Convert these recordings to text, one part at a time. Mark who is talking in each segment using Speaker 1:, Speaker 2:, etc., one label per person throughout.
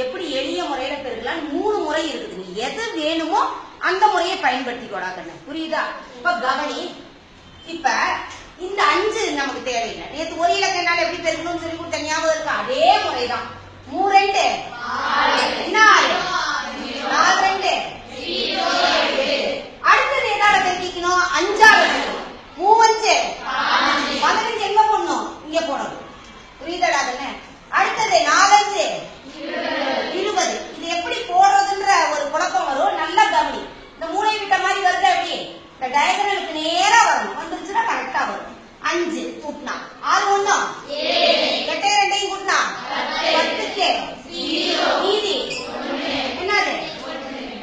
Speaker 1: எப்படி எளிய முறையில பெருக்கலாம் 3 முறை இருக்குது. நீ எது வேணுமோ அந்த முறையை பயன்படுத்திக்கோடா கண்ணு. புரியுதா? இப்ப கவனி. இப்ப இந்த 5 நமக்கு தேவையில்லை. நேற்று ஒரு இலக்கணால எப்படி பெருக்கணும்னு சொல்லி கொடுத்த ஞாபகம் இருக்கா? அதே முறைதான். 3 2 என்ன 4 2 அடுத்தது எதால பெருக்கிக்கணும்? 5ஆல 3 5 15 எங்க போடணும்? இங்க போடணும். புரியுதாடா கண்ணு? அடுத்தது 4 5 20. இது எப்படி போடுறதுன்ற ஒரு குழப்பம் வரும். நல்லா கவனி. இந்த மூளை விட்ட மாதிரி வருது. அப்படி இந்த டயகனலுக்கு நேரா வரணும். வந்துருச்சுன்னா கரெக்டா வரும். 5 கூட்டினா 6 1 8 2 கூட்டினா 10க்கு மீதி என்னது?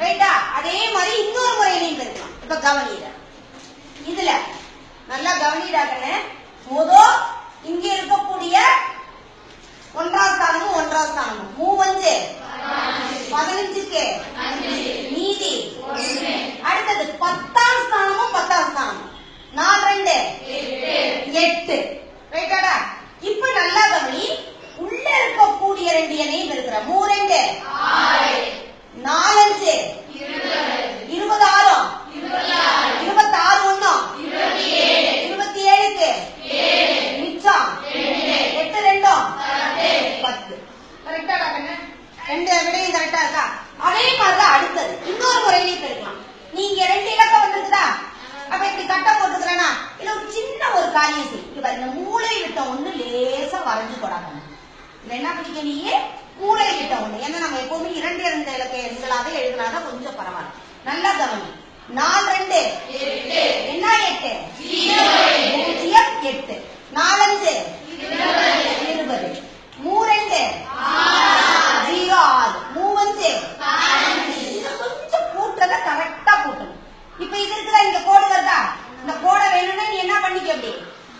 Speaker 1: ரைட்டா? அதே மாதிரி இன்னொரு முறையிலையும் இருக்கலாம். இப்ப கவனிட இதுல நல்லா கவனிடாங்கன்னு இங்க இருக்கக்கூடிய 1ஆம் ஸ்தானமும் 1ஆம் ஸ்தானமும் 3 5 15க்கு மீதி. அடுத்தது 10ஆம் ஸ்தானமும் 10ஆம் ஸ்தானமும் 4 2 8. ரைட்டாடா? இப்ப நல்லா கவனி. உள்ள இருக்கக்கூடிய 2 எண்ணையும் இருக்கிற 3 2 4 5 26 26 1 27க்கு மிச்சம் 8 2 10. கரெக்டாடா கண்ணு? 2 விடையும் கரெக்டா இருக்கா? அதே மாதிரிதான் அடுத்தது இன்னொரு முறையிலேயே பெருக்கலாம். நீங்க 2 இலக்கம் வந்துருக்குதா? அப்ப இப்படி கட்ட போட்டுக்கிறேன்னா இல்ல ஒரு சின்ன ஒரு காரியம் செய்யும். இந்த மூளை விட்ட ஒண்ணு லேசா வரைஞ்சு போடாங்க. இதுல என்ன பண்ணிக்க? நீயே மூளை விட்ட ஒண்ணு. ஏன்னா நம்ம எப்பவுமே 2 2 இலக்க எண்களாக எழுதினாதான் கொஞ்சம் பரவாயில்ல. நல்லா கவனி. 4 2 என்ன 8 0 8 4 5 20 3 2 0 6 3 கொஞ்சம் கூட்டுறத கரெக்டா கூட்டணும். இப்ப இது இருக்குதா? இந்த கோடு வருதா? இந்த கோடை வேணும்னா நீ என்ன பண்ணிக்க? அப்படி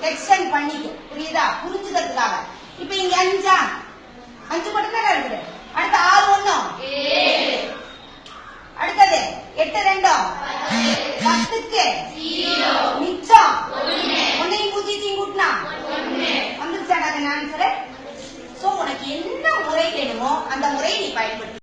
Speaker 1: எக்ஸ்டெண்ட் பண்ணிக்க. புரியுதா? புரிஞ்சுக்கிறதுக்காக. இப்ப இங்க 5 மட்டும் தானே இருக்குது. அடுத்து 6 1 அடுத்தது 8 2 10க்கு மிச்சம் 1 பூஜ்ஜியம் கூட்டினா வந்துருச்சாடா ஆன்சர். சோ உனக்கு என்ன முறை வேணுமோ அந்த முறையை நீ பயன்படுத்தி